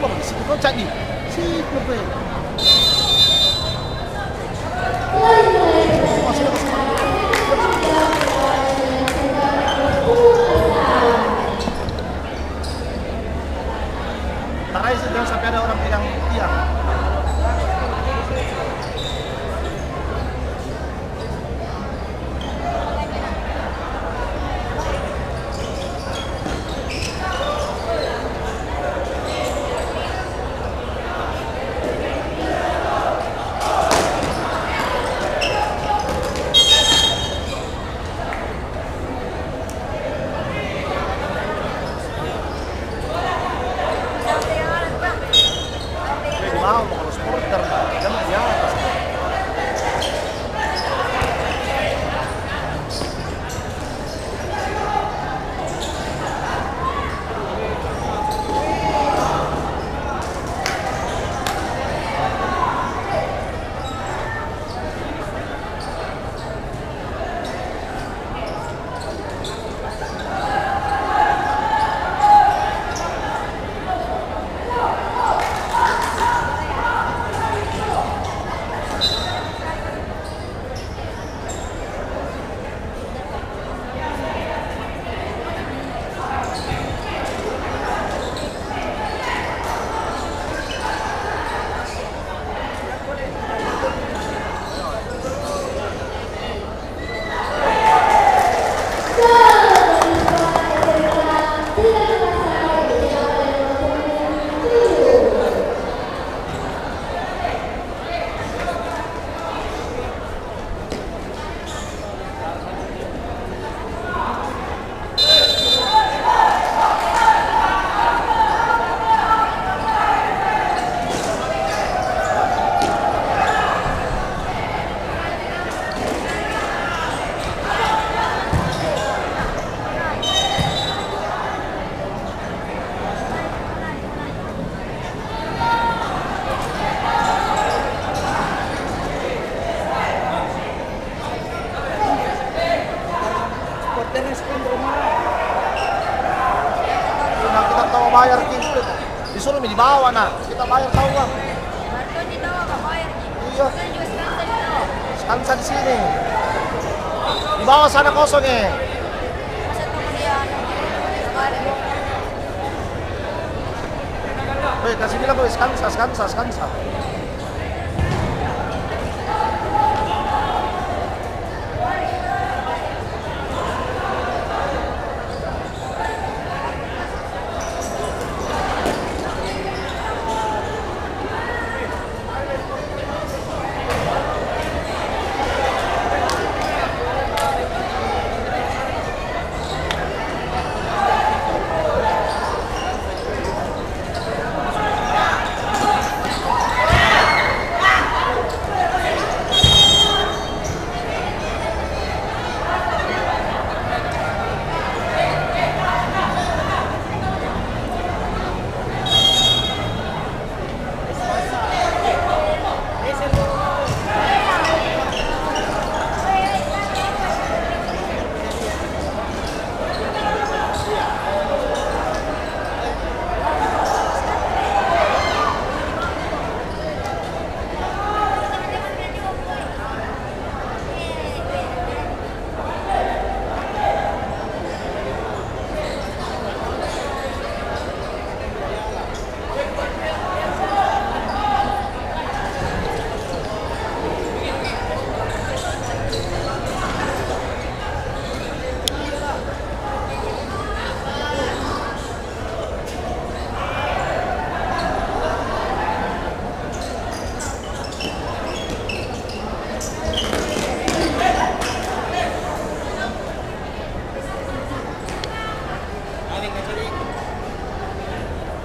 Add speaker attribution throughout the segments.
Speaker 1: Simple, situ kau cak di. Simple pe. Tarai jangan sampai ada orang pegang tiang. Mau kalau supporter kan di atas. Nah, kita tahu bayar gitu. Disuruh di bawah nah, kita bayar tahu bang.
Speaker 2: Di bawah nggak bayar.
Speaker 1: Iya.
Speaker 2: Kan juga sekarang di bawah.
Speaker 1: Skansa di sini. Di bawah sana kosong ya.
Speaker 2: Masa kemudian sekali.
Speaker 1: Weh, kasih bilang gue skansa.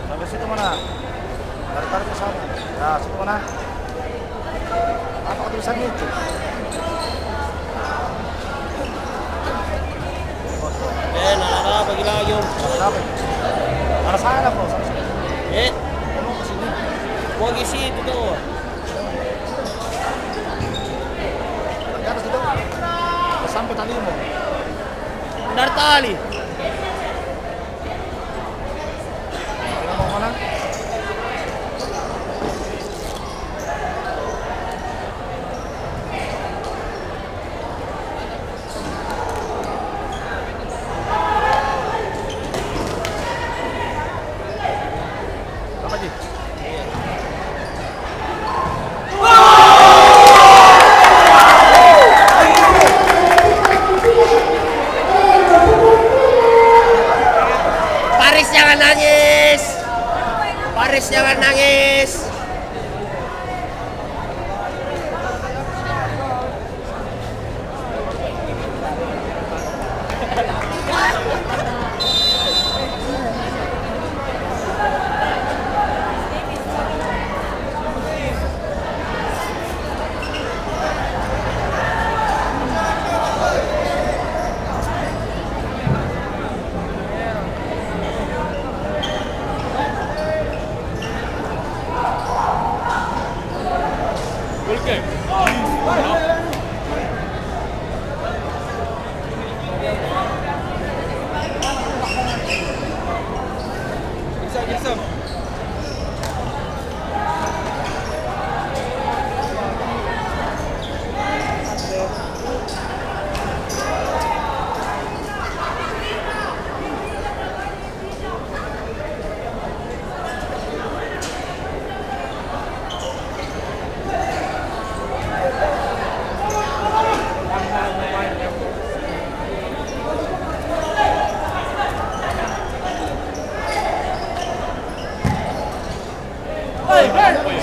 Speaker 1: Sampai situ mana? Tarik ke sana. Nah, situ mana? Apa tulisannya itu?
Speaker 3: Nara bagi lagi om.
Speaker 1: Apa? Arah sana bro.
Speaker 3: Mau ke sini. Mau ke situ tuh.
Speaker 1: Di atas itu. Sampai tadi mau.
Speaker 3: Dari tali.
Speaker 1: Mau mana? Apa Ji?
Speaker 3: Paris jangan nangis. Paris jangan nangis.
Speaker 1: Hey!